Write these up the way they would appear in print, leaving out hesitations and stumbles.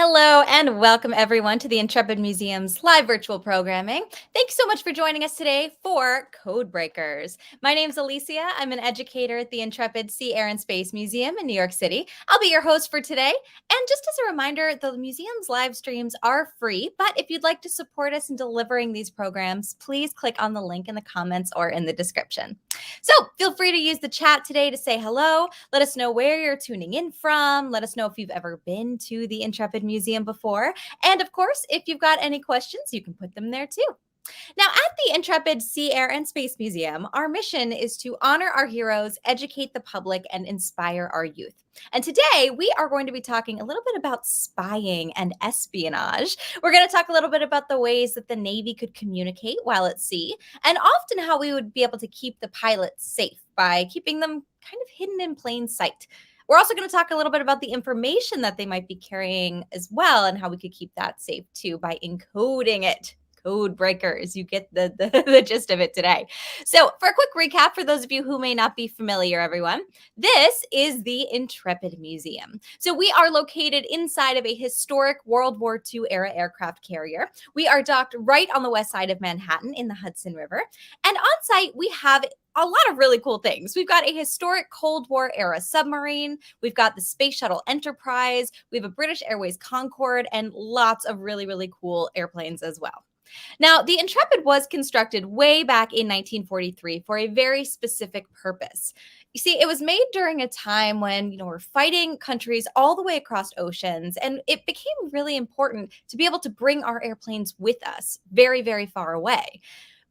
Hello and welcome everyone to the Intrepid Museum's live virtual programming. Thanks so much for joining us today for Codebreakers. My name's Alicia. I'm an educator at the Intrepid Sea, Air, and Space Museum in New York City. I'll be your host for today. And just as a reminder, the museum's live streams are free, but if you'd like to support us in delivering these programs, please click on the link in the comments or in the description. So feel free to use the chat today to say hello. Let us know where you're tuning in from. Let us know if you've ever been to the Intrepid Museum before. And of course, if you've got any questions, you can put them there too. Now, at the Intrepid Sea, Air, and Space Museum, our mission is to honor our heroes, educate the public, and inspire our youth. And today, we are going to be talking a little bit about spying and espionage. We're going to talk a little bit about the ways that the Navy could communicate while at sea, and often how we would be able to keep the pilots safe by keeping them kind of hidden in plain sight. We're also going to talk a little bit about the information that they might be carrying as well, and how we could keep that safe too by encoding it. Codebreakers. You get the gist of it today. So for a quick recap, for those of you who may not be familiar, everyone, this is the Intrepid Museum. So we are located inside of a historic World War II era aircraft carrier. We are docked right on the west side of Manhattan in the Hudson River. And on site, we have a lot of really cool things. We've got a historic Cold War era submarine. We've got the Space Shuttle Enterprise. We have a British Airways Concorde and lots of really, really cool airplanes as well. Now, the Intrepid was constructed way back in 1943 for a very specific purpose. You see, it was made during a time when, we're fighting countries all the way across oceans, and it became really important to be able to bring our airplanes with us very, very far away.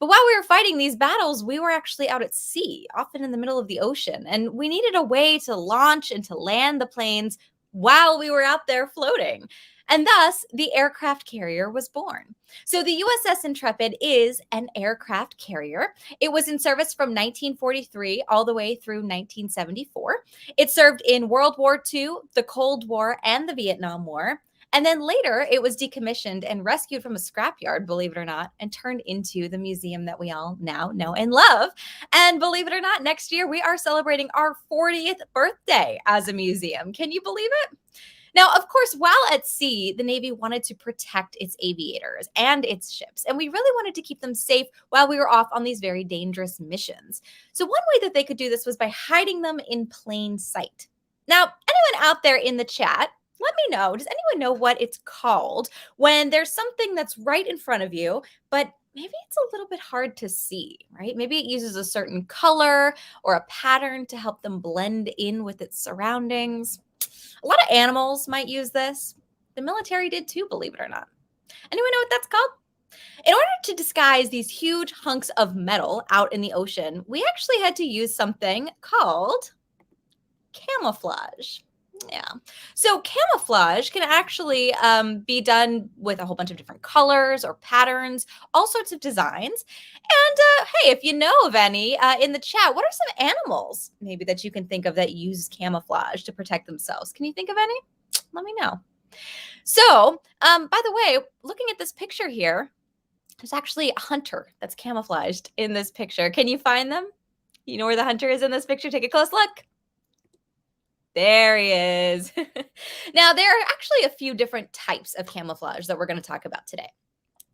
But while we were fighting these battles, we were actually out at sea, often in the middle of the ocean, and we needed a way to launch and to land the planes while we were out there floating. And thus, the aircraft carrier was born. So the USS Intrepid is an aircraft carrier. It was in service from 1943 all the way through 1974. It served in World War II, the Cold War, and the Vietnam War. And then later, it was decommissioned and rescued from a scrapyard, believe it or not, and turned into the museum that we all now know and love. And believe it or not, next year, we are celebrating our 40th birthday as a museum. Can you believe it? Now, of course, while at sea, the Navy wanted to protect its aviators and its ships, and we really wanted to keep them safe while we were off on these very dangerous missions. So one way that they could do this was by hiding them in plain sight. Now, anyone out there in the chat, let me know, does anyone know what it's called when there's something that's right in front of you, but maybe it's a little bit hard to see, right? Maybe it uses a certain color or a pattern to help them blend in with its surroundings. A lot of animals might use this. The military did too, believe it or not. Anyone know what that's called? In order to disguise these huge hunks of metal out in the ocean, we actually had to use something called camouflage. Yeah. So camouflage can actually be done with a whole bunch of different colors or patterns, all sorts of designs. And hey, if you know of any in the chat, what are some animals maybe that you can think of that use camouflage to protect themselves? Can you think of any? Let me know. So by the way, looking at this picture here, there's actually a hunter that's camouflaged in this picture. Can you find them? You know where the hunter is in this picture? Take a close look. There he is. Now, there are actually a few different types of camouflage that we're going to talk about today.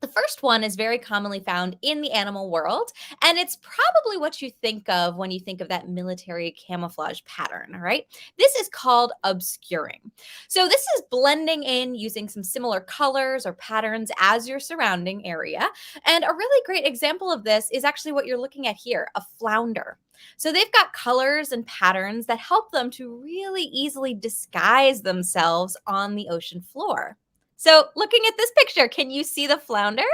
The first one is very commonly found in the animal world, and it's probably what you think of when you think of that military camouflage pattern, all right? This is called obscuring. So this is blending in using some similar colors or patterns as your surrounding area. And a really great example of this is actually what you're looking at here, a flounder. So they've got colors and patterns that help them to really easily disguise themselves on the ocean floor. So looking at this picture, can you see the flounder?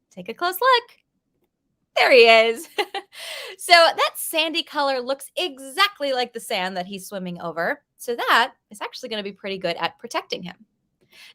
Take a close look. There he is. So that sandy color looks exactly like the sand that he's swimming over. So that is actually going to be pretty good at protecting him.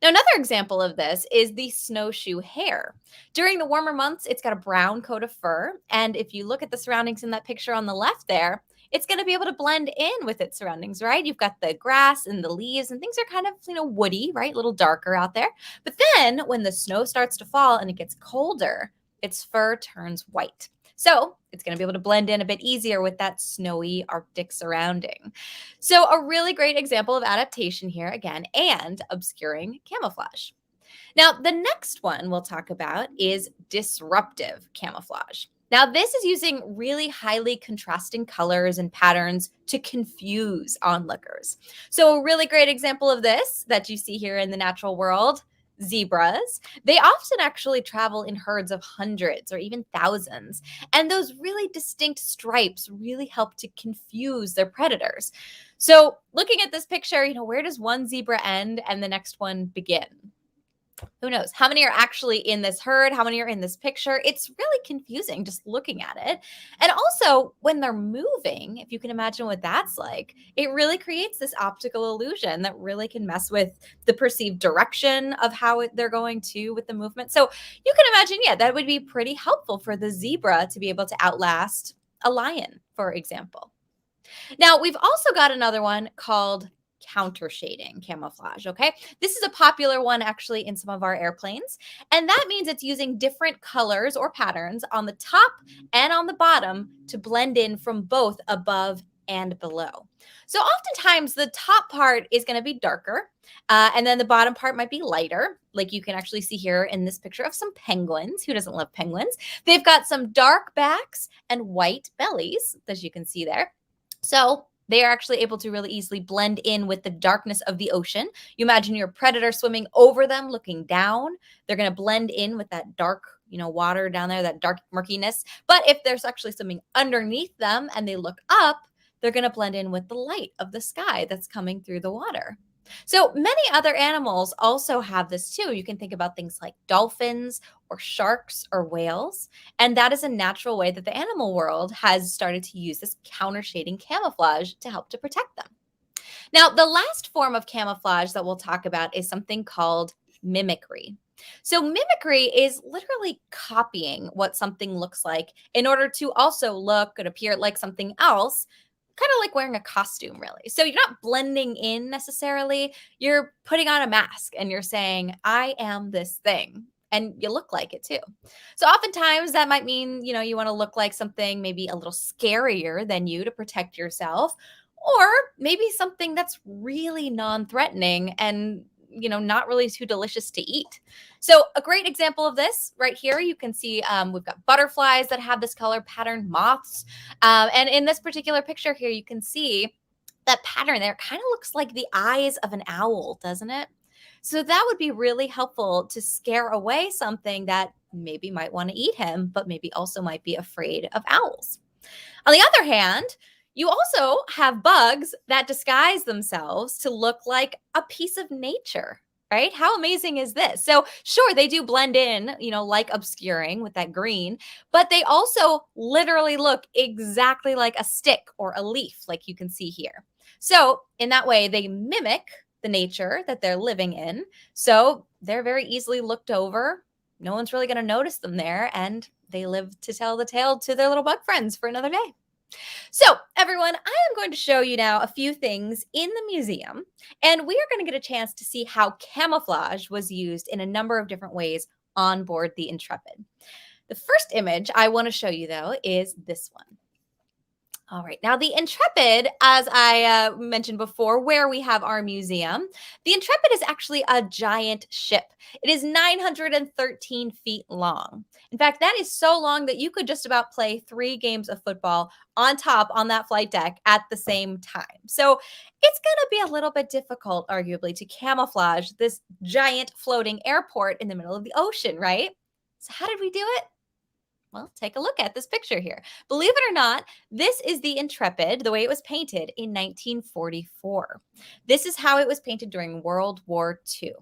Now, another example of this is the snowshoe hare. During the warmer months, it's got a brown coat of fur. And if you look at the surroundings in that picture on the left there, it's going to be able to blend in with its surroundings, right? You've got the grass and the leaves and things are kind of, woody, right? A little darker out there. But then when the snow starts to fall and it gets colder, its fur turns white. So it's going to be able to blend in a bit easier with that snowy Arctic surrounding. So a really great example of adaptation here again, and obscuring camouflage. Now, the next one we'll talk about is disruptive camouflage. Now, this is using really highly contrasting colors and patterns to confuse onlookers. So, a really great example of this that you see here in the natural world, zebras. They often actually travel in herds of hundreds or even thousands. And those really distinct stripes really help to confuse their predators. So, looking at this picture, where does one zebra end and the next one begin? Who knows? How many are actually in this herd? How many are in this picture? It's really confusing just looking at it. And also, when they're moving, if you can imagine what that's like, it really creates this optical illusion that really can mess with the perceived direction of how they're going to with the movement. So you can imagine, yeah, that would be pretty helpful for the zebra to be able to outlast a lion, for example. Now, we've also got another one called counter shading camouflage. Okay. This is a popular one actually in some of our airplanes. And that means it's using different colors or patterns on the top and on the bottom to blend in from both above and below. So oftentimes the top part is going to be darker, and then the bottom part might be lighter, like you can actually see here in this picture of some penguins. Who doesn't love penguins? They've got some dark backs and white bellies, as you can see there. So they are actually able to really easily blend in with the darkness of the ocean. You imagine your predator swimming over them, looking down. They're going to blend in with that dark, water down there, that dark murkiness. But if there's actually something underneath them and they look up, they're going to blend in with the light of the sky that's coming through the water. So many other animals also have this too. You can think about things like dolphins or sharks or whales. And that is a natural way that the animal world has started to use this counter shading camouflage to help to protect them. Now, the last form of camouflage that we'll talk about is something called mimicry. So, mimicry is literally copying what something looks like in order to also look and appear like something else, kind of like wearing a costume, really. So you're not blending in necessarily. You're putting on a mask and you're saying, I am this thing. And you look like it too. So oftentimes that might mean, you want to look like something maybe a little scarier than you to protect yourself, or maybe something that's really non-threatening and not really too delicious to eat. So a great example of this right here, you can see we've got butterflies that have this color pattern, moths. And in this particular picture here, you can see that pattern there kind of looks like the eyes of an owl, doesn't it? So that would be really helpful to scare away something that maybe might want to eat him, but maybe also might be afraid of owls. On the other hand, you also have bugs that disguise themselves to look like a piece of nature, right? How amazing is this? So, sure, they do blend in, like obscuring with that green, but they also literally look exactly like a stick or a leaf, like you can see here. So, in that way, they mimic the nature that they're living in. So, they're very easily looked over. No one's really going to notice them there, and they live to tell the tale to their little bug friends for another day. So, everyone, I am going to show you now a few things in the museum, and we are going to get a chance to see how camouflage was used in a number of different ways on board the Intrepid. The first image I want to show you, though, is this one. All right. Now, the Intrepid, as I mentioned before, where we have our museum, the Intrepid is actually a giant ship. It is 913 feet long. In fact, that is so long that you could just about play 3 games of football on top on that flight deck at the same time. So it's going to be a little bit difficult, arguably, to camouflage this giant floating airport in the middle of the ocean, right? So how did we do it? Well, take a look at this picture here. Believe it or not, this is the Intrepid, the way it was painted in 1944. This is how it was painted during World War II.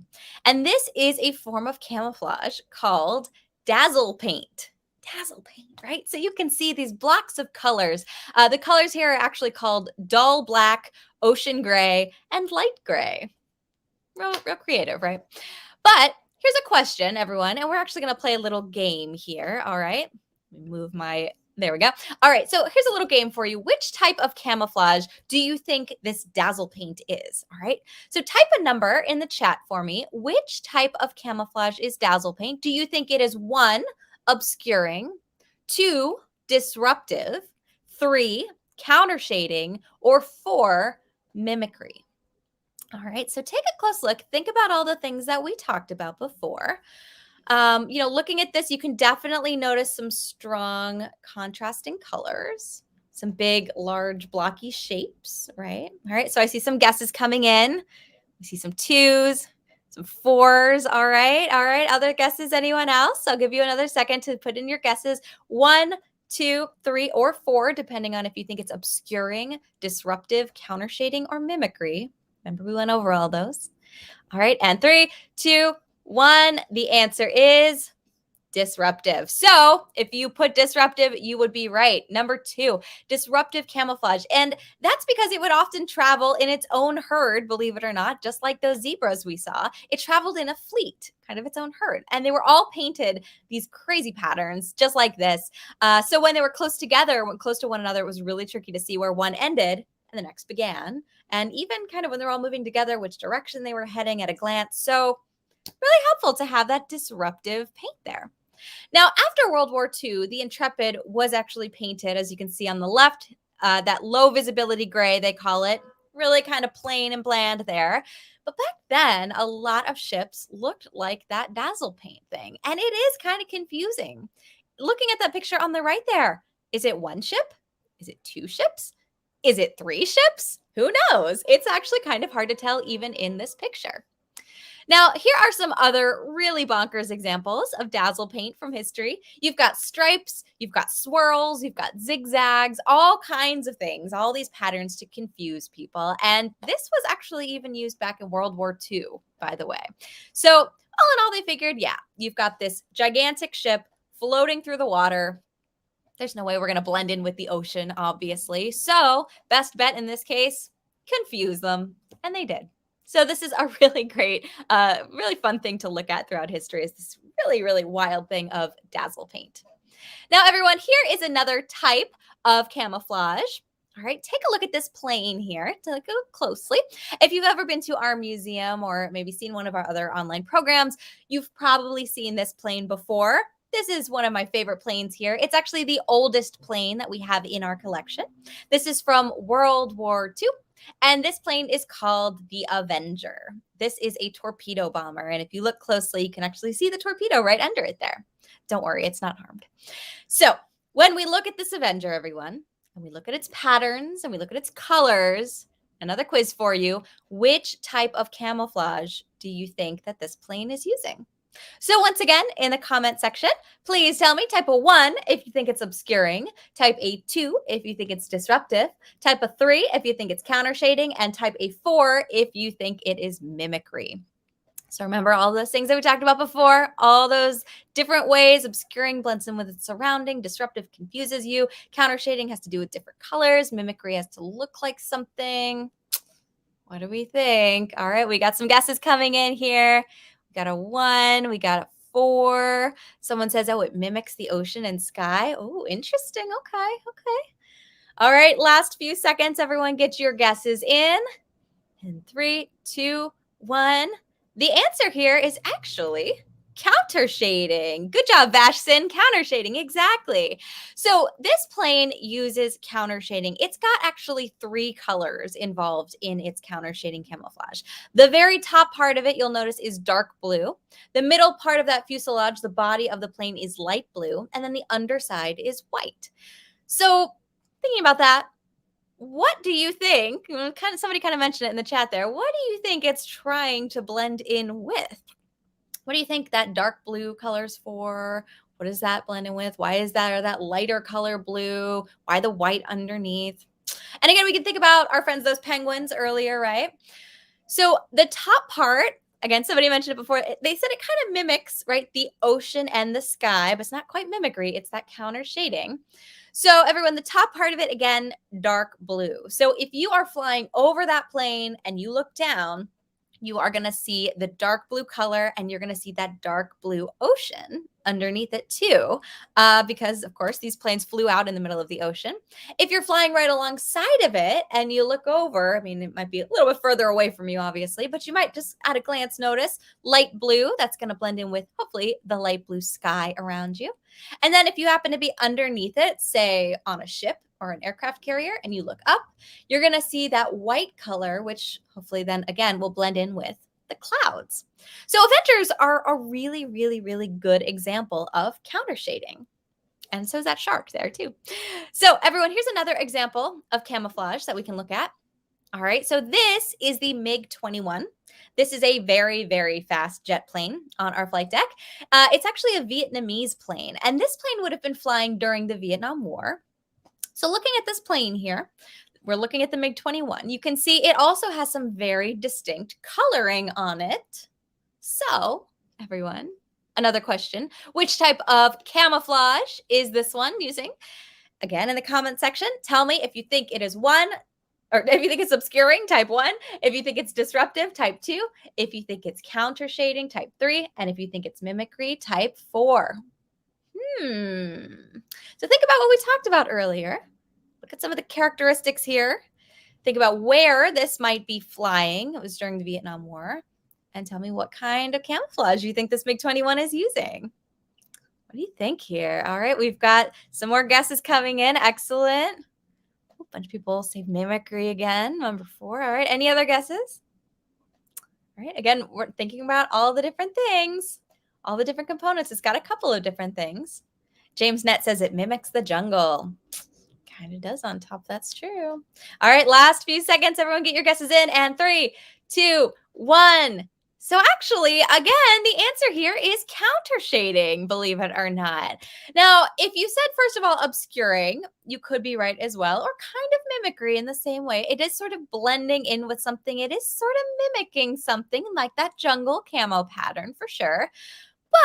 And this is a form of camouflage called Dazzle Paint. Dazzle Paint, right? So you can see these blocks of colors. The colors here are actually called dull black, ocean gray, and light gray. Real creative, right? But here's a question, everyone, and we're actually going to play a little game here, all right? There we go. All right, so here's a little game for you. Which type of camouflage do you think this Dazzle Paint is, all right? So type a number in the chat for me. Which type of camouflage is Dazzle Paint? Do you think it is 1, obscuring, 2, disruptive, 3, counter shading, or 4, mimicry? All right, so take a close look. Think about all the things that we talked about before. Looking at this, you can definitely notice some strong contrasting colors, some big, large, blocky shapes, right? All right, so I see some guesses coming in. I see some 2s, some 4s. All right, all right. Other guesses, anyone else? I'll give you another second to put in your guesses. 1, 2, 3, or 4, depending on if you think it's obscuring, disruptive, counter shading, or mimicry. Remember, we went over all those. All right, and 3, 2, 1. The answer is disruptive. So if you put disruptive, you would be right. Number 2, disruptive camouflage. And that's because it would often travel in its own herd, believe it or not, just like those zebras we saw. It traveled in a fleet, kind of its own herd. And they were all painted these crazy patterns, just like this. So when they were close together, when close to one another, it was really tricky to see where one ended and the next began. And even kind of when they're all moving together, which direction they were heading at a glance. So really helpful to have that disruptive paint there. Now, after World War II, the Intrepid was actually painted, as you can see on the left, that low visibility gray, they call it, really kind of plain and bland there. But back then, a lot of ships looked like that Dazzle Paint thing. And it is kind of confusing. Looking at that picture on the right there, is it one ship? Is it 2 ships? Is it 3 ships? Who knows? It's actually kind of hard to tell even in this picture. Now, here are some other really bonkers examples of Dazzle Paint from history. You've got stripes, you've got swirls, you've got zigzags, all kinds of things, all these patterns to confuse people. And this was actually even used back in World War II, by the way. So all in all, they figured, yeah, you've got this gigantic ship floating through the water. There's no way we're going to blend in with the ocean, obviously. So best bet in this case, confuse them. And they did. So this is a really great, really fun thing to look at throughout history, is this really, really wild thing of Dazzle Paint. Now, everyone, here is another type of camouflage. All right, take a look at this plane here to look closely. If you've ever been to our museum or maybe seen one of our other online programs, you've probably seen this plane before. This is one of my favorite planes here. It's actually the oldest plane that we have in our collection. This is from World War II. And this plane is called the Avenger. This is a torpedo bomber. And if you look closely, you can actually see the torpedo right under it there. Don't worry, it's not harmed. So when we look at this Avenger, everyone, and we look at its patterns and we look at its colors, another quiz for you, which type of camouflage do you think that this plane is using? So once again, in the comment section, please tell me type of 1 if you think it's obscuring, type a 2 if you think it's disruptive, type of 3 if you think it's counter shading, and type a 4 if you think it is mimicry. So remember all those things that we talked about before, all those different ways. Obscuring blends in with its surrounding, disruptive confuses you, counter shading has to do with different colors, mimicry has to look like something. What do we think? All right, we got some guesses coming in here. We got a 1, we got a 4. Someone says, oh, it mimics the ocean and sky. Oh, interesting. Okay, okay. All right, last few seconds. Everyone get your guesses in. In 3, 2, 1. The answer here is actually counter shading. Good job, Vashsin. Counter shading, exactly. So this plane uses counter shading. It's got actually 3 colors involved in its counter shading camouflage. The very top part of it, you'll notice, is dark blue. The middle part of that fuselage, the body of the plane, is light blue. And then the underside is white. So thinking about that, what do you think? Somebody kind of mentioned it in the chat there. What do you think it's trying to blend in with? What do you think that dark blue color's for? What is that blending with? Why is that, or that lighter color blue? Why the white underneath? And again, we can think about our friends, those penguins earlier, right? So the top part, again, somebody mentioned it before, they said it kind of mimics, right, the ocean and the sky, but it's not quite mimicry. It's that counter shading. So everyone, the top part of it, again, dark blue. So if you are flying over that plane and you look down, you are going to see the dark blue color and you're going to see that dark blue ocean underneath it too, because of course these planes flew out in the middle of the ocean. If you're flying right alongside of it and you look over, I mean, it might be a little bit further away from you, obviously, but you might just at a glance notice light blue. That's going to blend in with hopefully the light blue sky around you. And then if you happen to be underneath it, say on a ship or an aircraft carrier, and you look up, you're going to see that white color, which hopefully then again will blend in with the clouds. So Avengers are a really, really, really good example of counter shading. And so is that shark there too. So everyone, here's another example of camouflage that we can look at. All right, so this is the MiG-21. This is a very, very fast jet plane on our flight deck. It's actually a Vietnamese plane, and this plane would have been flying during the Vietnam War. So looking at this plane here, we're looking at the MiG-21. You can see it also has some very distinct coloring on it. So, everyone, another question. Which type of camouflage is this one using? Again, in the comment section, tell me if you think it is one, or if you think it's obscuring, type 1. If you think it's disruptive, type 2. If you think it's counter shading, type 3. And if you think it's mimicry, type 4. So think about what we talked about earlier. Look at some of the characteristics here. Think about where this might be flying. It was during the Vietnam War. And tell me what kind of camouflage you think this MiG-21 is using. What do you think here? All right, we've got some more guesses coming in. Excellent. A bunch of people say mimicry again, number 4. All right, any other guesses? All right, again, we're thinking about all the different things, all the different components. It's got a couple of different things. James Nett says it mimics the jungle. Kind of does on top. That's true. All right, last few seconds. Everyone get your guesses in. And 3, 2, 1. So actually, again, the answer here is counter shading, believe it or not. Now, if you said, first of all, obscuring, you could be right as well, or kind of mimicry in the same way. It is sort of blending in with something. It is sort of mimicking something like that jungle camo pattern for sure.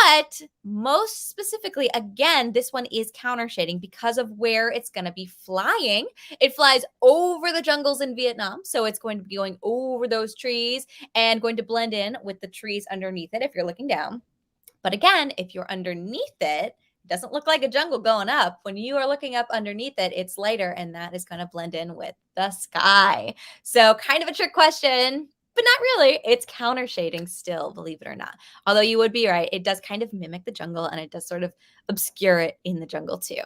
But most specifically, again, this one is counter shading because of where it's going to be flying. It flies over the jungles in Vietnam. So it's going to be going over those trees and going to blend in with the trees underneath it if you're looking down. But again, if you're underneath it, it doesn't look like a jungle going up. When you are looking up underneath it, it's lighter, and that is going to blend in with the sky. So kind of a trick question. But not really. It's counter shading still, believe it or not. Although you would be right. It does kind of mimic the jungle, and it does sort of obscure it in the jungle too.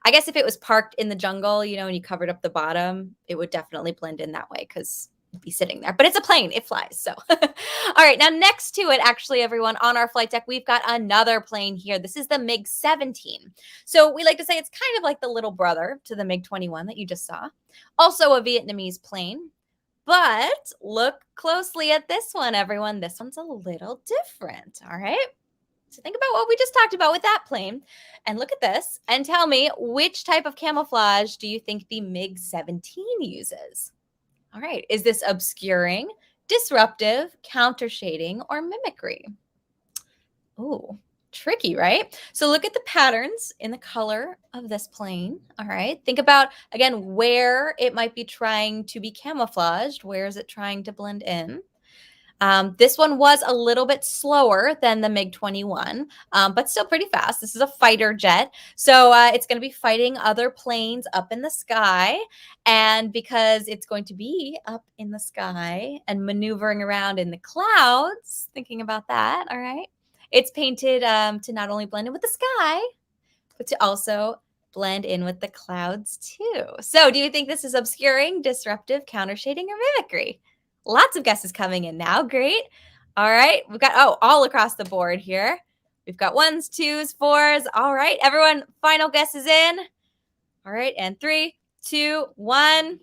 I guess if it was parked in the jungle, you know, and you covered up the bottom, it would definitely blend in that way because it'd be sitting there. But it's a plane. It flies. So, all right. Now, next to it, actually, everyone, on our flight deck, we've got another plane here. This is the Mig-17. So we like to say it's kind of like the little brother to the MiG-21 that you just saw. Also a Vietnamese plane. But look closely at this one, everyone. This one's a little different, all right? So think about what we just talked about with that plane. And look at this and tell me, which type of camouflage do you think the MiG-17 uses? All right, is this obscuring, disruptive, counter shading, or mimicry? Ooh, tricky, right? So look at the patterns in the color of this plane. All right. Think about, again, where it might be trying to be camouflaged. Where is it trying to blend in? This one was a little bit slower than the MiG-21, but still pretty fast. This is a fighter jet. So it's going to be fighting other planes up in the sky. And because it's going to be up in the sky and maneuvering around in the clouds, thinking about that, all right, it's painted to not only blend in with the sky, but to also blend in with the clouds too. So do you think this is obscuring, disruptive, counter shading, or mimicry? Lots of guesses coming in now. Great. All right. We've got, all across the board here. We've got 1s, 2s, 4s. All right. Everyone, final guesses in. All right. And 3, 2, 1.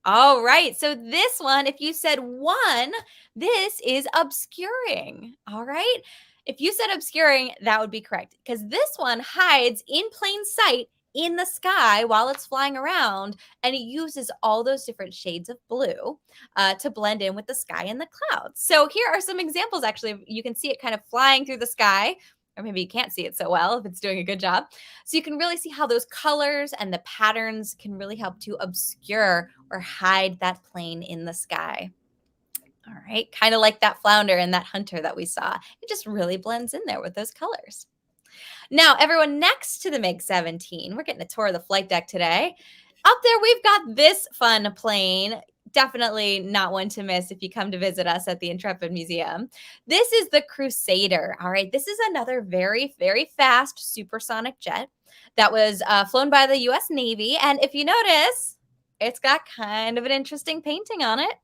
All right. So this one, if you said 1, this is obscuring. All right. If you said obscuring, that would be correct because this one hides in plain sight in the sky while it's flying around, and it uses all those different shades of blue to blend in with the sky and the clouds. So here are some examples. Actually, you can see it kind of flying through the sky, or maybe you can't see it so well if it's doing a good job. So you can really see how those colors and the patterns can really help to obscure or hide that plane in the sky. All right, kind of like that flounder and that hunter that we saw. It just really blends in there with those colors. Now, everyone, next to the MiG-17, we're getting a tour of the flight deck today. Up there, we've got this fun plane. Definitely not one to miss if you come to visit us at the Intrepid Museum. This is the Crusader. All right, this is another very, very fast supersonic jet that was flown by the U.S. Navy. And if you notice, it's got kind of an interesting painting on it.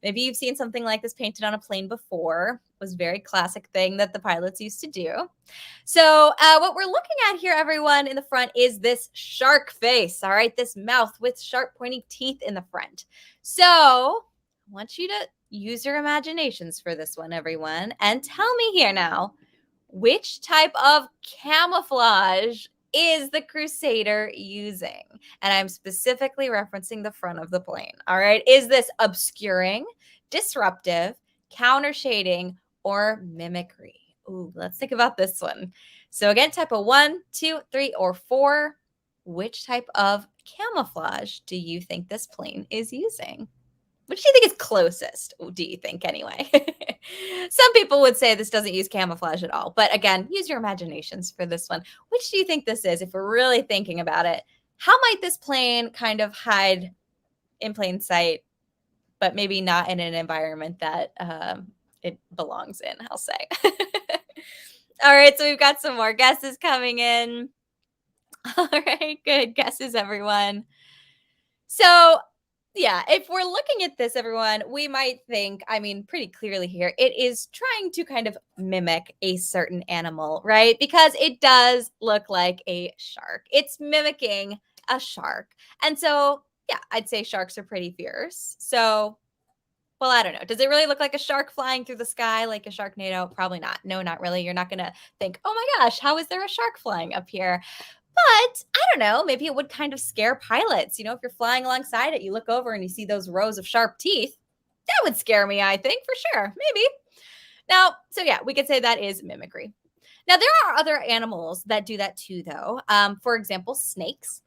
Maybe you've seen something like this painted on a plane before. It was a very classic thing that the pilots used to do. So what we're looking at here, everyone, in the front is this shark face, all right? This mouth with sharp pointy teeth in the front. So I want you to use your imaginations for this one, everyone, and tell me here now, which type of camouflage is the Crusader using? And I'm specifically referencing the front of the plane, all right? Is this obscuring, disruptive, counter shading, or mimicry? Ooh, let's think about this one. So again, type of 1, 2, 3, or 4. Which type of camouflage do you think this plane is using? Which do you think is closest, do you think, anyway? Some people would say this doesn't use camouflage at all. But again, use your imaginations for this one. Which do you think this is, if we're really thinking about it? How might this plane kind of hide in plain sight, but maybe not in an environment that it belongs in, I'll say. All right, so we've got some more guesses coming in. All right, good guesses, everyone. So yeah, if we're looking at this, everyone, we might think, I mean, pretty clearly here, it is trying to kind of mimic a certain animal, right? Because it does look like a shark. It's mimicking a shark. And so, yeah, I'd say sharks are pretty fierce. So, well, I don't know. Does it really look like a shark flying through the sky like a Sharknado? Probably not. No, not really. You're not going to think, oh my gosh, how is there a shark flying up here? But I don't know, maybe it would kind of scare pilots. You know, if you're flying alongside it, you look over and you see those rows of sharp teeth. That would scare me, I think, for sure. Maybe. Now, so yeah, we could say that is mimicry. Now, there are other animals that do that too, though. For example, snakes.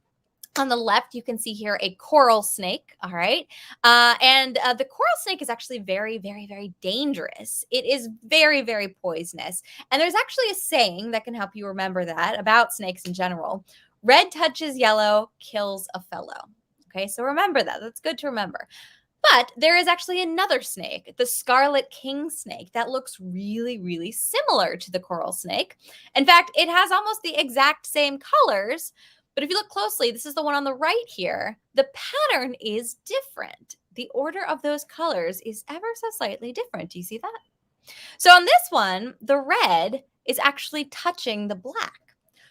On the left, you can see here a coral snake, all right? And the coral snake is actually very, very, very dangerous. It is very, very poisonous. And there's actually a saying that can help you remember that about snakes in general. Red touches yellow, kills a fellow. Okay, so remember that. That's good to remember. But there is actually another snake, the scarlet king snake, that looks really, really similar to the coral snake. In fact, it has almost the exact same colors. But if you look closely, this is the one on the right here. The pattern is different. The order of those colors is ever so slightly different. Do you see that? So on this one, the red is actually touching the black.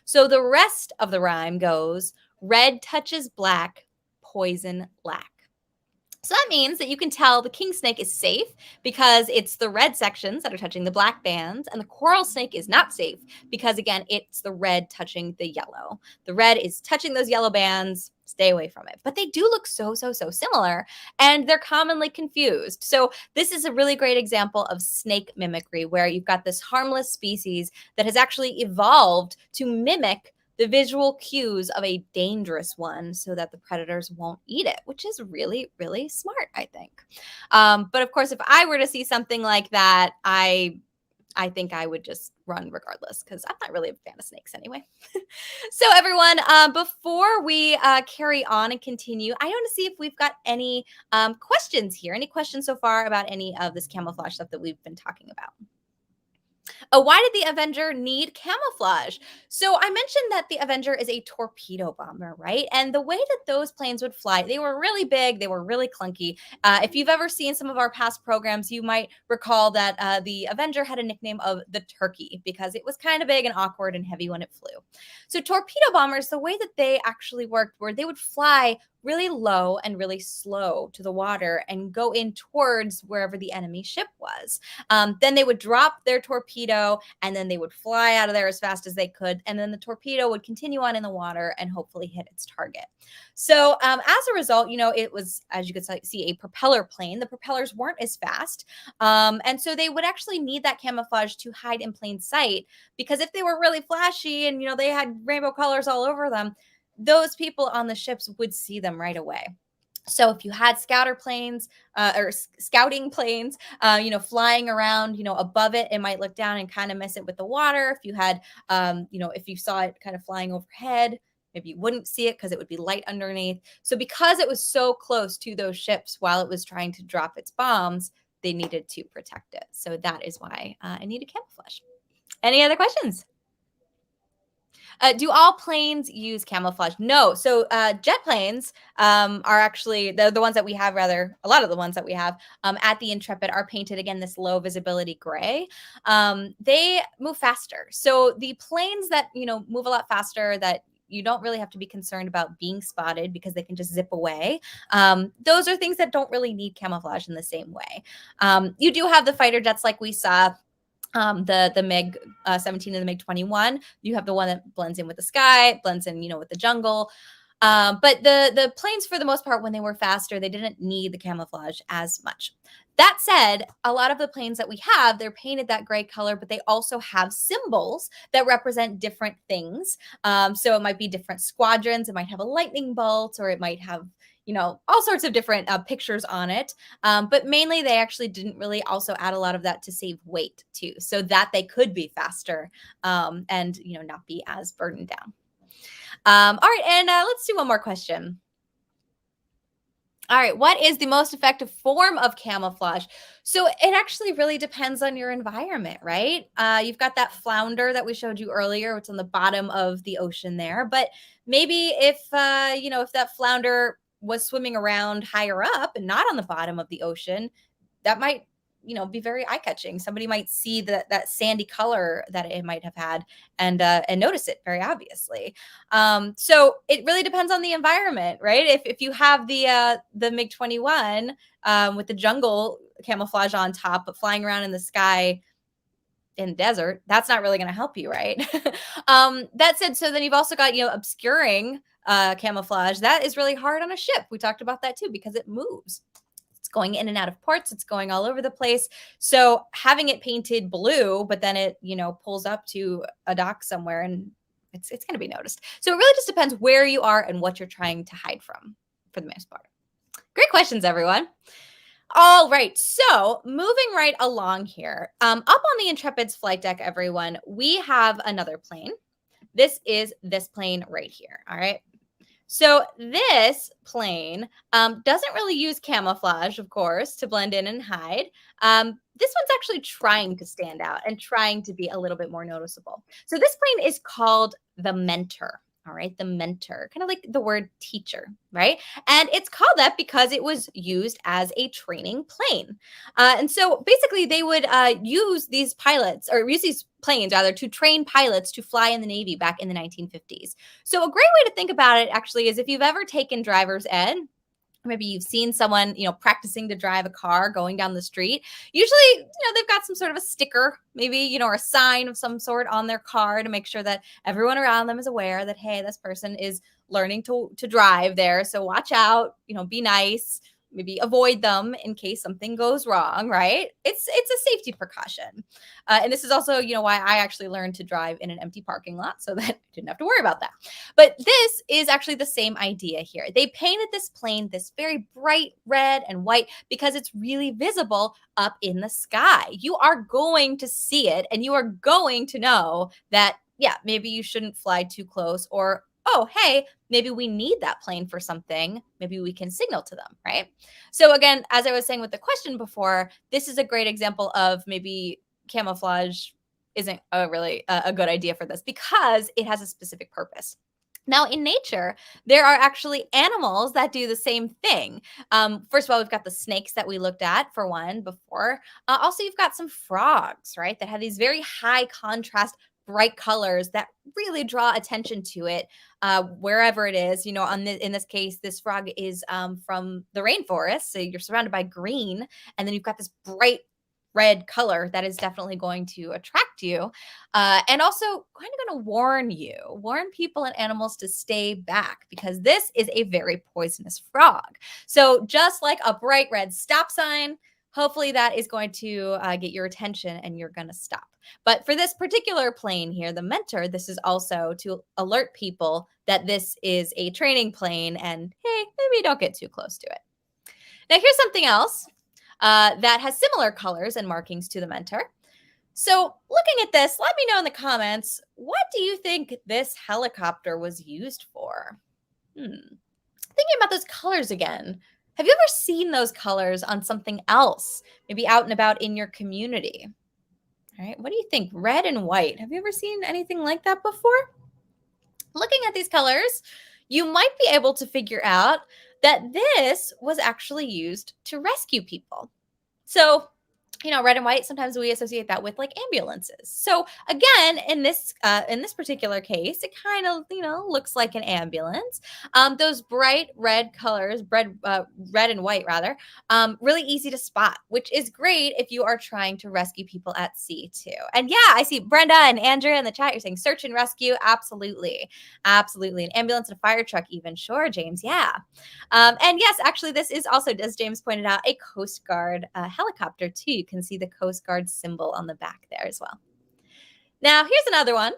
So the rest of the rhyme goes, red touches black, poison lack. So that means that you can tell the king snake is safe because it's the red sections that are touching the black bands, and the coral snake is not safe because, again, it's the red touching the yellow. The red is touching those yellow bands. Stay away from it. But they do look so similar, and they're commonly confused. So this is a really great example of snake mimicry, where you've got this harmless species that has actually evolved to mimic the visual cues of a dangerous one so that the predators won't eat it, which is really, really smart, I think. But of course, if I were to see something like that, I think I would just run regardless because I'm not really a fan of snakes anyway. So everyone, before we carry on and continue, I want to see if we've got any questions here. Any questions so far about any of this camouflage stuff that we've been talking about? Why did the Avenger need camouflage? So I mentioned that the Avenger is a torpedo bomber, right? And the way that those planes would fly, they were really big, they were really clunky. If you've ever seen some of our past programs, you might recall that the Avenger had a nickname of the Turkey because it was kind of big and awkward and heavy when it flew. So torpedo bombers, the way that they actually worked were they would fly really low and really slow to the water and go in towards wherever the enemy ship was. Then they would drop their torpedo and then they would fly out of there as fast as they could. And then the torpedo would continue on in the water and hopefully hit its target. So as a result, you know, it was, as you could see, a propeller plane. The propellers weren't as fast. And so they would actually need that camouflage to hide in plain sight, because if they were really flashy and, you know, they had rainbow colors all over them, those people on the ships would see them right away. So if you had scouting planes, flying around, above it, it might look down and kind of miss it with the water. If you had, if you saw it kind of flying overhead, maybe you wouldn't see it because it would be light underneath. So because it was so close to those ships while it was trying to drop its bombs, they needed to protect it. So that is why I needed camouflage. Any other questions? Do all planes use camouflage? No. So jet planes are actually the ones that we have, rather, a lot of the ones that we have at the Intrepid are painted, again, this low visibility gray. They move faster. So the planes that, move a lot faster, that you don't really have to be concerned about being spotted because they can just zip away. Those are things that don't really need camouflage in the same way. You do have the fighter jets like we saw, the Mig 17 and the Mig 21. You have the one that blends in with the sky, blends in, with the jungle. But the planes, for the most part, when they were faster, they didn't need the camouflage as much. That said, a lot of the planes that we have, they're painted that gray color, but they also have symbols that represent different things. So it might be different squadrons. It might have a lightning bolt, or it might have, all sorts of different pictures on it. But mainly they actually didn't really also add a lot of that to save weight too, so that they could be faster and, not be as burdened down. All right, and let's do one more question. All right, what is the most effective form of camouflage? So it actually really depends on your environment, right? You've got that flounder that we showed you earlier, it's on the bottom of the ocean there. But maybe if, if that flounder was swimming around higher up and not on the bottom of the ocean, that might, be very eye-catching. Somebody might see that sandy color that it might have had and notice it very obviously. So it really depends on the environment, right? If you have the Mig21 with the jungle camouflage on top, but flying around in the sky in the desert, that's not really going to help you, right? That said, so then you've also got, obscuring camouflage. That is really hard on a ship. We talked about that too, because it moves. It's going in and out of ports. It's going all over the place. So having it painted blue, but then it, pulls up to a dock somewhere and it's going to be noticed. So it really just depends where you are and what you're trying to hide from, for the most part. Great questions, everyone. All right, so moving right along here, up on the Intrepid's flight deck, everyone, we have another plane. This is this plane right here, all right? So this plane doesn't really use camouflage, of course, to blend in and hide. This one's actually trying to stand out and trying to be a little bit more noticeable. So this plane is called the Mentor. All right, the Mentor, kind of like the word teacher, right? And it's called that because it was used as a training plane. And so basically they would use these pilots, or use these planes rather, to train pilots to fly in the Navy back in the 1950s. So a great way to think about it actually is if you've ever taken driver's ed, maybe you've seen someone, practicing to drive a car going down the street. Usually, they've got some sort of a sticker, maybe, or a sign of some sort on their car to make sure that everyone around them is aware that, hey, this person is learning to drive there. So watch out, be nice, maybe avoid them in case something goes wrong, right? It's a safety precaution. And this is also, why I actually learned to drive in an empty parking lot so that I didn't have to worry about that. But this is actually the same idea here. They painted this plane this very bright red and white because it's really visible up in the sky. You are going to see it and you are going to know that, yeah, maybe you shouldn't fly too close, or, oh, hey, maybe we need that plane for something. Maybe we can signal to them, right? So again, as I was saying with the question before, this is a great example of maybe camouflage isn't really a good idea for this because it has a specific purpose. Now, in nature, there are actually animals that do the same thing. First of all, we've got the snakes that we looked at for one before. Also, you've got some frogs, right, that have these very high contrast bright colors that really draw attention to it wherever it is. In this case, this frog is from the rainforest, so you're surrounded by green, and then you've got this bright red color that is definitely going to attract you, and also kind of going to warn people and animals to stay back because this is a very poisonous frog. So just like a bright red stop sign, hopefully that is going to get your attention and you're going to stop. But for this particular plane here, the Mentor, this is also to alert people that this is a training plane and, hey, maybe maybe don't get too close to it. Now, here's something else that has similar colors and markings to the Mentor. So looking at this, let me know in the comments, what do you think this helicopter was used for? Thinking about those colors again, have you ever seen those colors on something else, maybe out and about in your community? All right, what do you think? Red and white. Have you ever seen anything like that before? Looking at these colors, you might be able to figure out that this was actually used to rescue people. So, red and white, sometimes we associate that with like ambulances. So again, in this particular case, it kind of, looks like an ambulance. Those bright red colors, red and white rather, really easy to spot, which is great if you are trying to rescue people at sea too. And yeah, I see Brenda and Andrea in the chat. You're saying search and rescue. Absolutely. Absolutely. An ambulance and a fire truck even. Sure, James. Yeah. And yes, actually, this is also, as James pointed out, a Coast Guard helicopter too. You can see the Coast Guard symbol on the back there as well. Now, here's another one.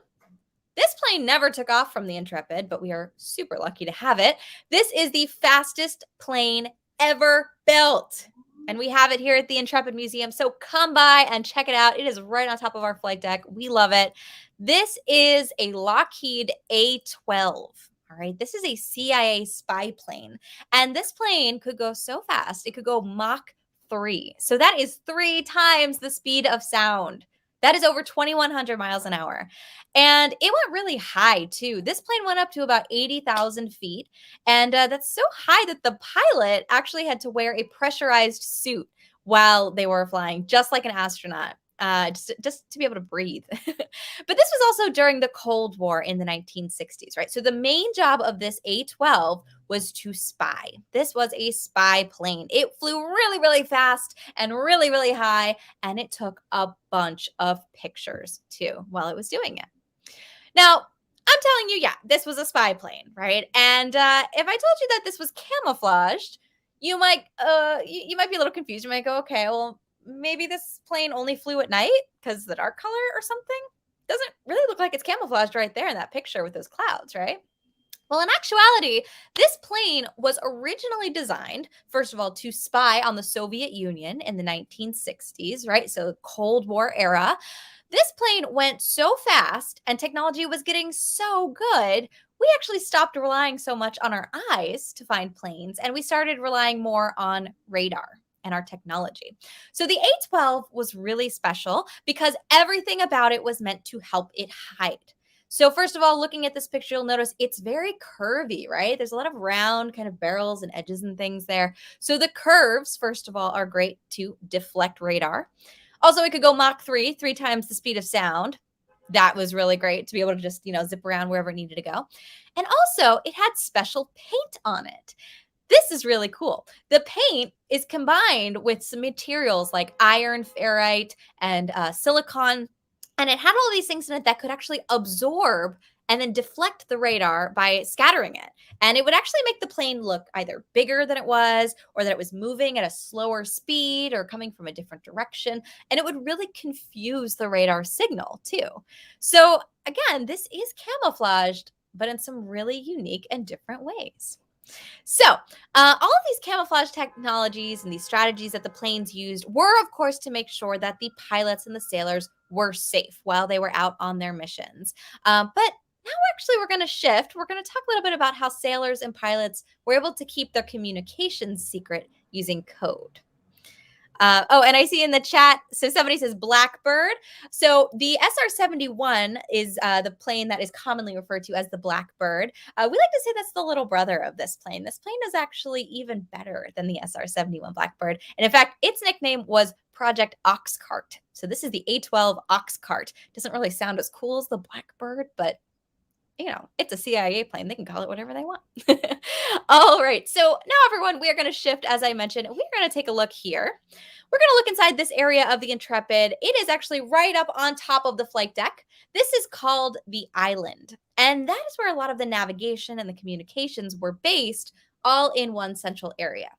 This plane never took off from the Intrepid, but we are super lucky to have it. This is the fastest plane ever built. And we have it here at the Intrepid Museum. So come by and check it out. It is right on top of our flight deck. We love it. This is a Lockheed A-12. All right, this is a CIA spy plane. And this plane could go so fast, it could go Mach 3. So that is 3 times the speed of sound. That is over 2,100 miles an hour. And it went really high too. This plane went up to about 80,000 feet. And that's so high that the pilot actually had to wear a pressurized suit while they were flying, just like an astronaut. Just to be able to breathe. But this was also during the Cold War in the 1960s, right? So the main job of this A-12 was to spy. This was a spy plane. It flew really, really fast and really, really high, and it took a bunch of pictures too while it was doing it. Now, I'm telling you, yeah, this was a spy plane, right? And if I told you that this was camouflaged, you might you might be a little confused. You might go, okay, well, maybe this plane only flew at night because the dark color or something. Doesn't really look like it's camouflaged right there in that picture with those clouds, right? Well, in actuality, this plane was originally designed, first of all, to spy on the Soviet Union in the 1960s, right? So Cold War era. This plane went so fast and technology was getting so good, we actually stopped relying so much on our eyes to find planes, and we started relying more on radar and our technology. So the A-12 was really special because everything about it was meant to help it hide. So first of all, looking at this picture, you'll notice it's very curvy, right? There's a lot of round kind of barrels and edges and things there. So the curves, first of all, are great to deflect radar. Also, it could go Mach 3, 3 times the speed of sound. That was really great to be able to just, zip around wherever it needed to go. And also, it had special paint on it. This is really cool. The paint is combined with some materials like iron, ferrite, and silicon. And it had all these things in it that could actually absorb and then deflect the radar by scattering it. And it would actually make the plane look either bigger than it was, or that it was moving at a slower speed or coming from a different direction. And it would really confuse the radar signal too. So again, this is camouflaged, but in some really unique and different ways. So all of these camouflage technologies and these strategies that the planes used were, of course, to make sure that the pilots and the sailors were safe while they were out on their missions. But now actually we're going to shift. We're going to talk a little bit about how sailors and pilots were able to keep their communications secret using code. And I see in the chat, so somebody says Blackbird. So the SR-71 is the plane that is commonly referred to as the Blackbird. We like to say that's the little brother of this plane. This plane is actually even better than the SR-71 Blackbird. And in fact, its nickname was Project Oxcart. So this is the A-12 Oxcart. Doesn't really sound as cool as the Blackbird, but it's a CIA plane. They can call it whatever they want. All right. So now, everyone, we are going to shift, as I mentioned. We're going to take a look here. We're going to look inside this area of the Intrepid. It is actually right up on top of the flight deck. This is called the island. And that is where a lot of the navigation and the communications were based, all in one central area.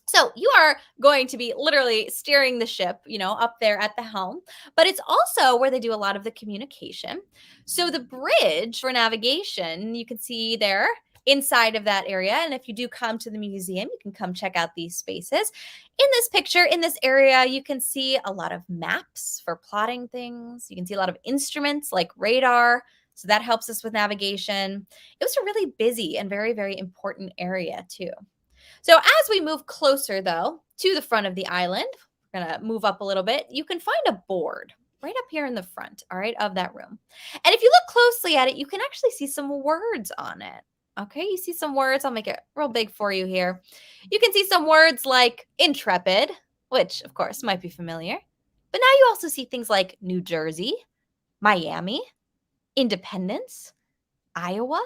So you are going to be literally steering the ship, up there at the helm, but it's also where they do a lot of the communication. So the bridge for navigation, you can see there, inside of that area. And if you do come to the museum, you can come check out these spaces. In this picture, in this area, you can see a lot of maps for plotting things. You can see a lot of instruments like radar. So that helps us with navigation. It was a really busy and very, very important area too. So as we move closer, though, to the front of the island, we're going to move up a little bit. You can find a board right up here in the front, all right, of that room. And if you look closely at it, you can actually see some words on it. Okay, you see some words. I'll make it real big for you here. You can see some words like Intrepid, which, of course, might be familiar. But now you also see things like New Jersey, Miami, Independence, Iowa,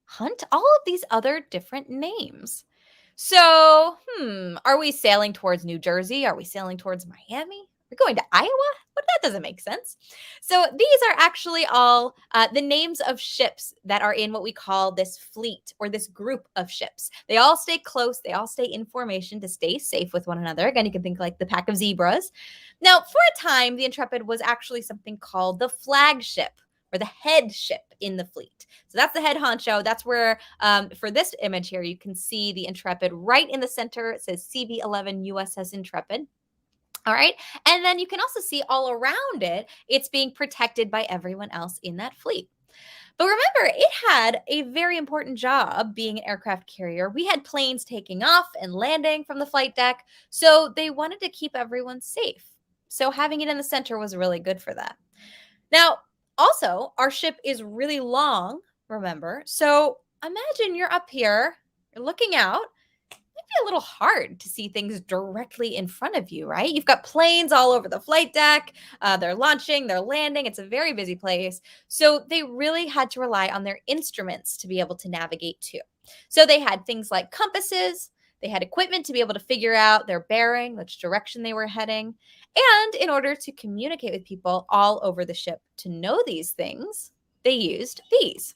Hunt, all of these other different names. So, are we sailing towards New Jersey? Are we sailing towards Miami? We're going to Iowa? But that doesn't make sense. So these are actually all the names of ships that are in what we call this fleet or this group of ships. They all stay close. They all stay in formation to stay safe with one another. Again, you can think like the pack of zebras. Now, for a time, the Intrepid was actually something called the flagship or the head ship in the fleet. So that's the head honcho. That's where, for this image here, you can see the Intrepid right in the center. It says CB-11 USS Intrepid. All right. And then you can also see all around it, it's being protected by everyone else in that fleet. But remember, it had a very important job being an aircraft carrier. We had planes taking off and landing from the flight deck, so they wanted to keep everyone safe. So having it in the center was really good for that. Now, also, our ship is really long, remember? So imagine you're up here, you're looking out. It might be a little hard to see things directly in front of you, right? You've got planes all over the flight deck. They're launching, they're landing. It's a very busy place. So they really had to rely on their instruments to be able to navigate too. So they had things like compasses. They had equipment to be able to figure out their bearing, which direction they were heading. And in order to communicate with people all over the ship to know these things, they used these.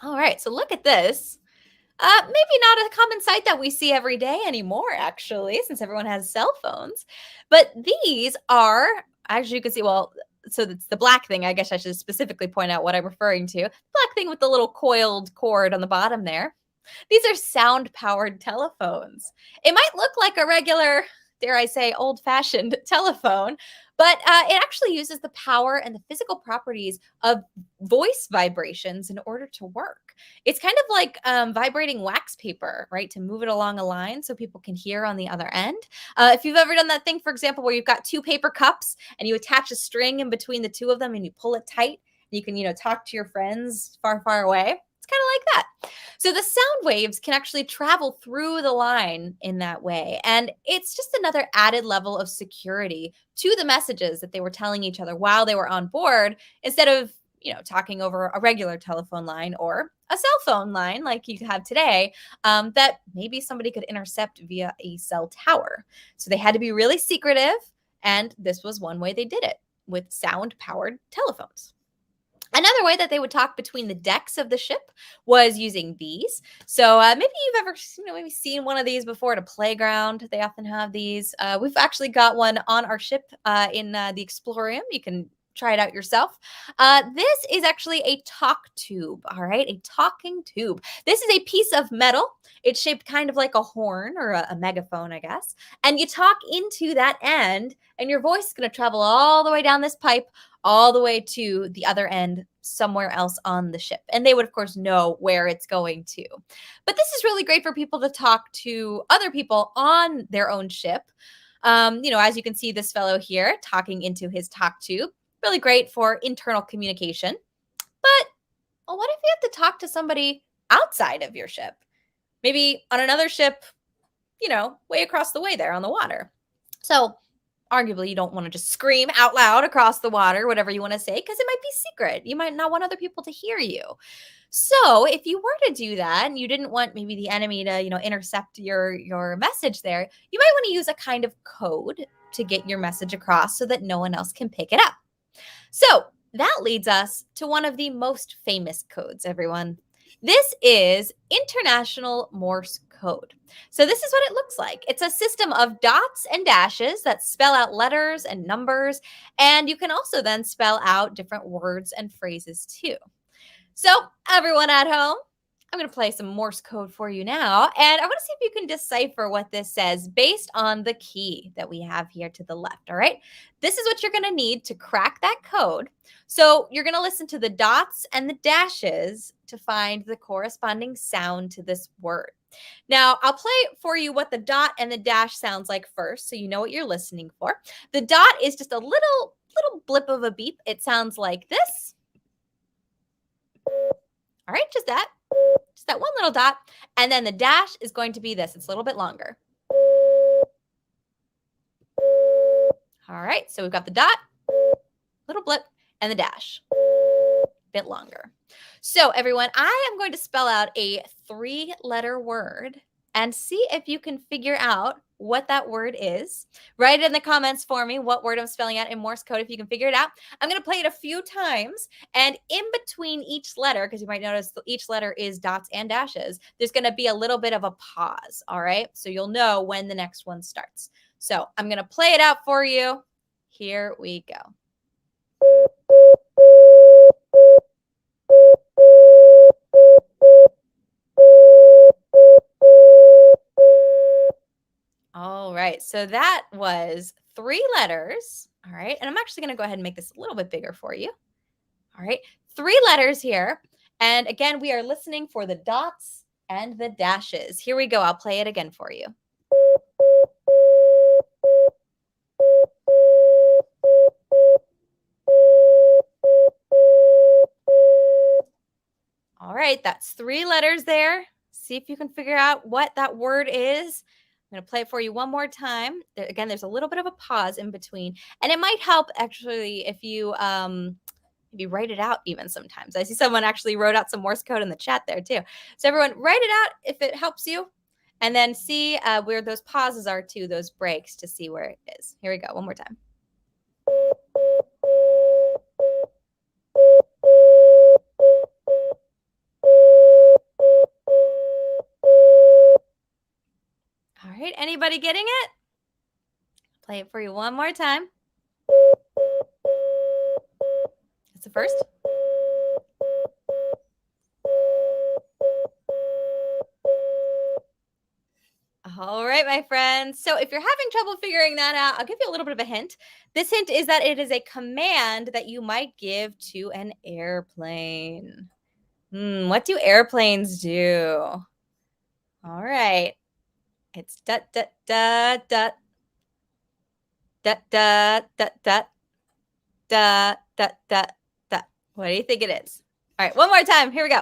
All right, so look at this. Maybe not a common sight that we see every day anymore, actually, since everyone has cell phones. But these are, as you can see, well, so it's the black thing. I guess I should specifically point out what I'm referring to. Black thing with the little coiled cord on the bottom there. These are sound-powered telephones. It might look like a regular, dare I say, old-fashioned telephone, but it actually uses the power and the physical properties of voice vibrations in order to work. It's kind of like vibrating wax paper, right, to move it along a line so people can hear on the other end. If you've ever done that thing, for example, where you've got two paper cups and you attach a string in between the two of them and you pull it tight, and you can, talk to your friends far, far away. Kind of like that. So the sound waves can actually travel through the line in that way. And it's just another added level of security to the messages that they were telling each other while they were on board, instead of, talking over a regular telephone line or a cell phone line like you have today, that maybe somebody could intercept via a cell tower. So they had to be really secretive. And this was one way they did it, with sound-powered telephones. Another way that they would talk between the decks of the ship was using these. So maybe you've ever maybe seen one of these before at a playground. They often have these. We've actually got one on our ship in the Explorium. You can try it out yourself. This is actually a talk tube, all right? A talking tube. This is a piece of metal. It's shaped kind of like a horn or a megaphone, I guess. And you talk into that end, and your voice is going to travel all the way down this pipe, all the way to the other end somewhere else on the ship. And they would, of course, know where it's going to. But this is really great for people to talk to other people on their own ship. As you can see, this fellow here talking into his talk tube. Really great for internal communication. But what if you have to talk to somebody outside of your ship? Maybe on another ship, way across the way there on the water. So arguably, you don't want to just scream out loud across the water, whatever you want to say, because it might be secret. You might not want other people to hear you. So if you were to do that and you didn't want maybe the enemy to, intercept your message there, you might want to use a kind of code to get your message across so that no one else can pick it up. So that leads us to one of the most famous codes, everyone. This is International Morse Code. So this is what it looks like. It's a system of dots and dashes that spell out letters and numbers, and you can also then spell out different words and phrases too. So everyone at home, I'm going to play some Morse code for you now, and I want to see if you can decipher what this says based on the key that we have here to the left, all right? This is what you're going to need to crack that code. So you're going to listen to the dots and the dashes to find the corresponding sound to this word. Now, I'll play for you what the dot and the dash sounds like first, so you know what you're listening for. The dot is just a little blip of a beep. It sounds like this. All right, just that one little dot. And then the dash is going to be this. It's a little bit longer. All right, so we've got the dot, little blip, and the dash, a bit longer. So everyone, I am going to spell out a 3-letter word and see if you can figure out what that word is. Write it in the comments for me what word I'm spelling out in Morse code if you can figure it out. I'm going to play it a few times, and in between each letter, because you might notice each letter is dots and dashes, there's going to be a little bit of a pause, all right? So you'll know when the next one starts. So I'm going to play it out for you. Here we go. All right, so that was 3 letters, all right? And I'm actually going to go ahead and make this a little bit bigger for you. All right, 3 letters here. And again, we are listening for the dots and the dashes. Here we go. I'll play it again for you. All right, that's 3 letters there. See if you can figure out what that word is. I'm going to play it for you one more time. Again, there's a little bit of a pause in between, and it might help actually if you maybe write it out even sometimes. I see someone actually wrote out some Morse code in the chat there too. So everyone, write it out if it helps you, and then see where those pauses are too, those breaks, to see where it is. Here we go, one more time. All right, anybody getting it? Play it for you one more time. That's the first. All right, my friends. So if you're having trouble figuring that out, I'll give you a little bit of a hint. This hint is that it is a command that you might give to an airplane. What do airplanes do? All right. It's dot, dot, dot, dot, dot, dot, dot, dot, dot, dot, dot, dot. What do you think it is? All right, one more time. Here we go.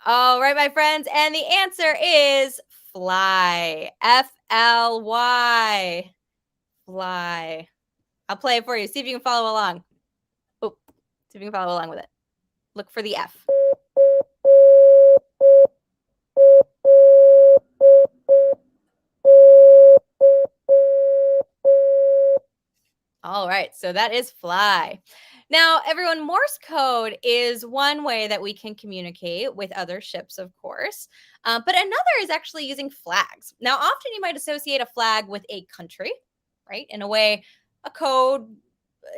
All right, my friends, and the answer is fly. F-L-Y. Fly. I'll play it for you. See if you can follow along. Oh, see if you can follow along with it. Look for the F. All right, so that is fly. Now, everyone, Morse code is one way that we can communicate with other ships, of course, but another is actually using flags. Now, often you might associate a flag with a country, right? In a way, a code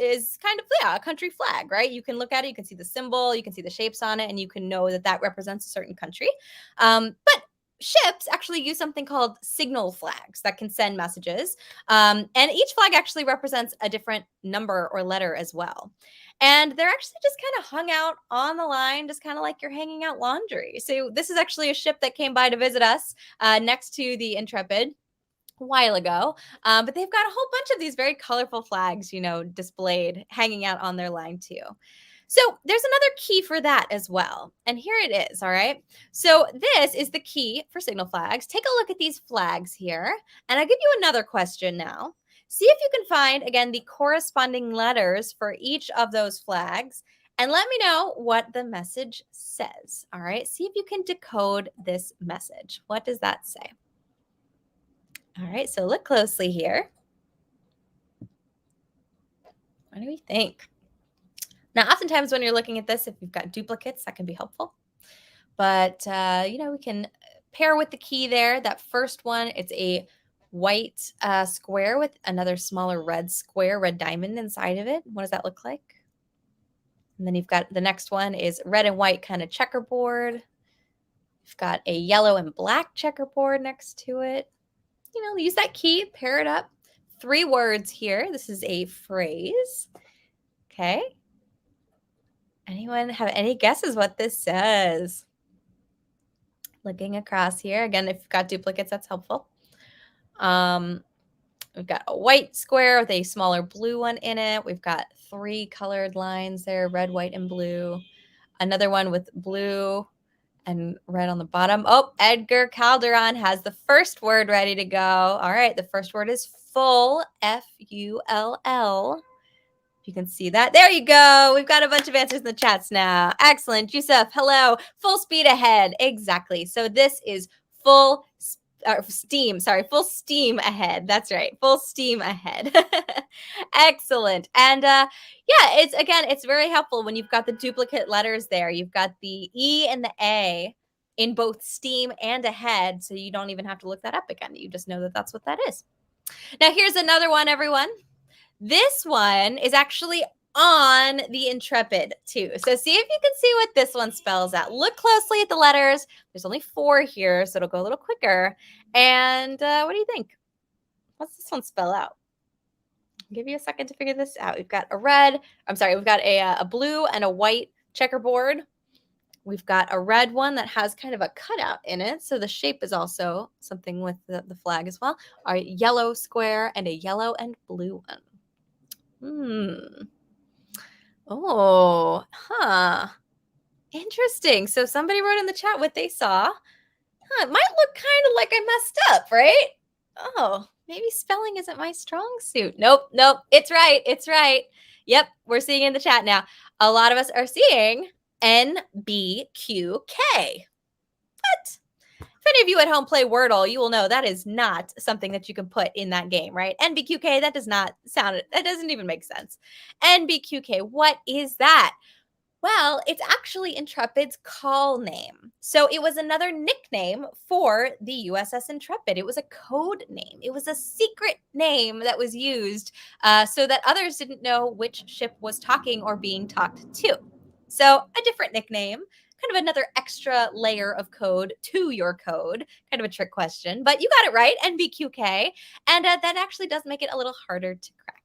is kind of, yeah, a country flag, right? You can look at it, you can see the symbol, you can see the shapes on it, and you can know that that represents a certain country. But ships actually use something called signal flags that can send messages. And each flag actually represents a different number or letter as well. And they're actually just kind of hung out on the line, just kind of like you're hanging out laundry. So this is actually a ship that came by to visit us next to the Intrepid a while ago. But they've got a whole bunch of these very colorful flags, you know, displayed, hanging out on their line too. So there's another key for that as well. And here it is, all right? So this is the key for signal flags. Take a look at these flags here. And I'll give you another question now. See if you can find, again, the corresponding letters for each of those flags. And let me know what the message says, all right? See if you can decode this message. What does that say? All right, so look closely here. What do we think? Now, oftentimes when you're looking at this, if you've got duplicates, that can be helpful. But, you know, we can pair with the key there. That first one, it's a white square with another smaller red square, red diamond inside of it. What does that look like? And then you've got the next one is red and white kind of checkerboard. You've got a yellow and black checkerboard next to it. You know, use that key, pair it up. 3 words here. This is a phrase. Okay. Anyone have any guesses what this says? Looking across here. Again, if you've got duplicates, that's helpful. We've got a white square with a smaller blue one in it. We've got 3 colored lines there, red, white, and blue. Another one with blue and red on the bottom. Oh, Edgar Calderon has the first word ready to go. All right, the first word is full, F-U-L-L. You can see that. There you go. We've got a bunch of answers in the chats now. Excellent. Yusuf, hello. Full speed ahead. Exactly. So this is full steam. Sorry, full steam ahead. That's right. Full steam ahead. Excellent. And yeah, it's very helpful when you've got the duplicate letters there. You've got the E and the A in both steam and ahead. So you don't even have to look that up again. You just know that that's what that is. Now here's another one, everyone. This one is actually on the Intrepid too. So see if you can see what this one spells out. Look closely at the letters. There's only 4 here, so it'll go a little quicker. And what do you think? What's this one spell out? I'll give you a second to figure this out. We've got we've got a blue and a white checkerboard. We've got a red one that has kind of a cutout in it. So the shape is also something with the flag as well. A yellow square and a yellow and blue one. Oh, huh. Interesting. So somebody wrote in the chat what they saw. It might look kind of like I messed up, right? Oh, maybe spelling isn't my strong suit. Nope. It's right. It's right. Yep. We're seeing in the chat now. A lot of us are seeing NBQK. What? If any of you at home play Wordle, you will know that is not something that you can put in that game, right? NBQK, that doesn't even make sense. NBQK, what is that? Well, it's actually Intrepid's call name. So it was another nickname for the USS Intrepid. It was a code name. It was a secret name that was used so that others didn't know which ship was talking or being talked to. So a different nickname. Kind of another extra layer of code to your code. Kind of a trick question, but you got it right, NBQK. And that actually does make it a little harder to crack.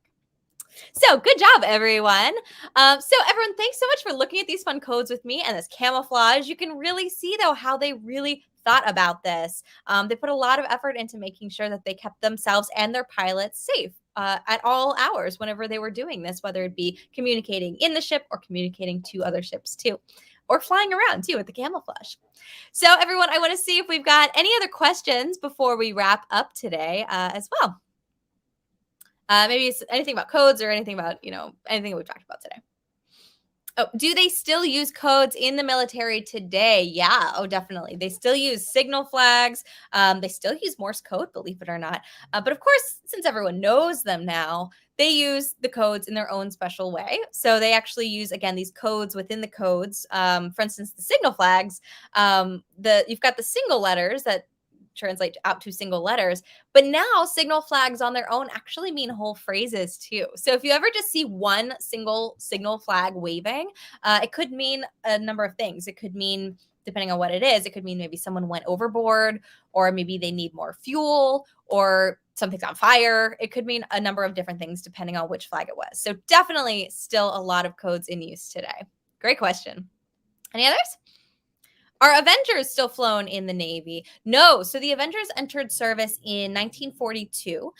So good job, everyone. So everyone, thanks so much for looking at these fun codes with me and this camouflage. You can really see, though, how they really thought about this. They put a lot of effort into making sure that they kept themselves and their pilots safe at all hours whenever they were doing this, whether it be communicating in the ship or communicating to other ships too, or flying around too with the camouflage. So everyone, I want to see if we've got any other questions before we wrap up today as well. Maybe it's anything about codes or anything about, anything that we've talked about today. Oh, do they still use codes in the military today? Yeah, oh, definitely. They still use signal flags. They still use Morse code, believe it or not. But of course, since everyone knows them now, they use the codes in their own special way. So they actually use, again, these codes within the codes. For instance, the signal flags, you've got the single letters that translate out to single letters, but now signal flags on their own actually mean whole phrases too. So if you ever just see one single signal flag waving, it could mean a number of things. It could mean, depending on what it is, it could mean maybe someone went overboard, or maybe they need more fuel, or something's on fire. It could mean a number of different things depending on which flag it was. So definitely still a lot of codes in use today. Great question. Any others? Are Avengers still flown in the Navy? No. So the Avengers entered service in 1942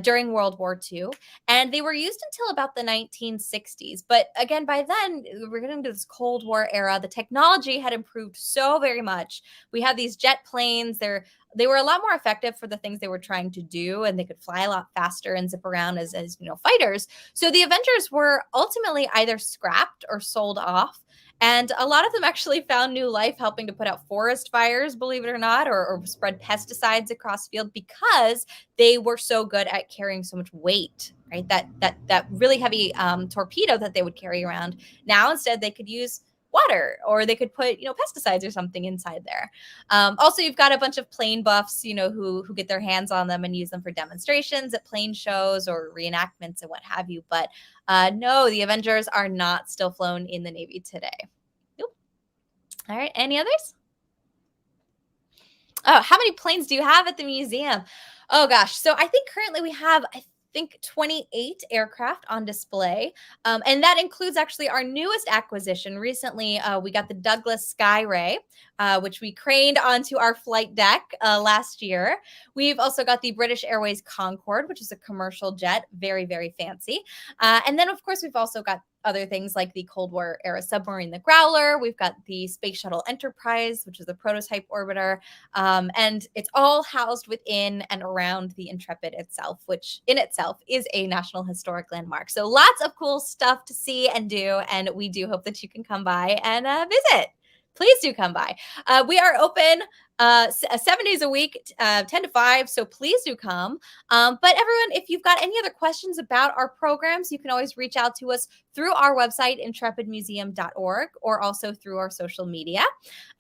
during World War II, and they were used until about the 1960s. But again, by then, we're getting into this Cold War era. The technology had improved so very much. We had these jet planes. They were a lot more effective for the things they were trying to do, and they could fly a lot faster and zip around as fighters. So the Avengers were ultimately either scrapped or sold off. And a lot of them actually found new life helping to put out forest fires, believe it or not, or spread pesticides across field because they were so good at carrying so much weight, right? That really heavy torpedo that they would carry around. Now, instead, they could use water, or they could put, pesticides or something inside there. Also, you've got a bunch of plane buffs, who get their hands on them and use them for demonstrations at plane shows or reenactments and what have you. But no, the Avengers are not still flown in the Navy today. Nope. All right, any others? Oh, how many planes do you have at the museum? Oh gosh, so I think currently we have, 28 aircraft on display. And that includes actually our newest acquisition. Recently, we got the Douglas Skyray, which we craned onto our flight deck last year. We've also got the British Airways Concorde, which is a commercial jet, very, very fancy. And then, of course, we've also got other things like the Cold War era submarine, the Growler. We've got the Space Shuttle Enterprise, which is the prototype orbiter. And it's all housed within and around the Intrepid itself, which in itself is a National Historic Landmark. So lots of cool stuff to see and do. And we do hope that you can come by and visit. Please do come by. We are open 7 days a week, 10 to 5. So please do come. But everyone, if you've got any other questions about our programs, you can always reach out to us through our website, intrepidmuseum.org, or also through our social media.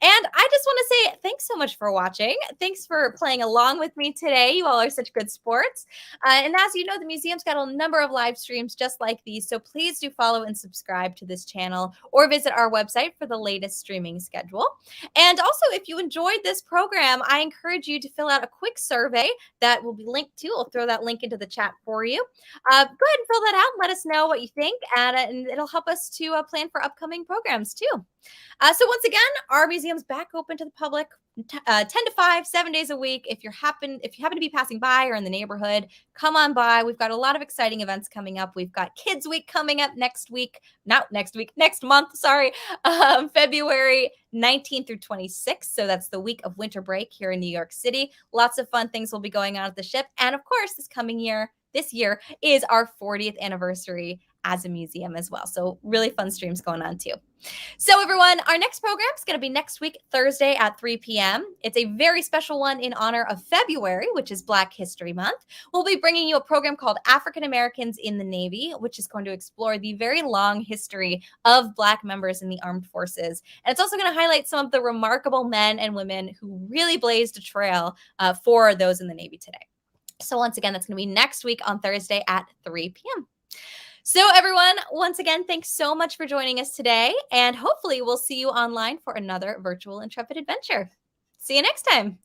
And I just want to say thanks so much for watching. Thanks for playing along with me today. You all are such good sports. And as you know, the museum's got a number of live streams just like these. So please do follow and subscribe to this channel or visit our website for the latest streaming schedule. And also, if you enjoyed this program, I encourage you to fill out a quick survey that will be linked to. I'll throw that link into the chat for you. Go ahead and fill that out and let us know what you think, and it'll help us to plan for upcoming programs too. So once again, our museum's back open to the public 10 to 5, 7 days a week. If you happen to be passing by or in the neighborhood, come on by. We've got a lot of exciting events coming up. We've got Kids Week coming up next month, sorry, February 19th through 26th. So that's the week of winter break here in New York City. Lots of fun things will be going on at the ship. And of course, this year is our 40th anniversary as a museum as well. So really fun streams going on too. So everyone, our next program is going to be next week, Thursday at 3 p.m. It's a very special one in honor of February, which is Black History Month. We'll be bringing you a program called African Americans in the Navy, which is going to explore the very long history of Black members in the armed forces. And it's also going to highlight some of the remarkable men and women who really blazed a trail for those in the Navy today. So once again, that's going to be next week on Thursday at 3 p.m. So everyone, once again, thanks so much for joining us today. And hopefully we'll see you online for another virtual Intrepid adventure. See you next time.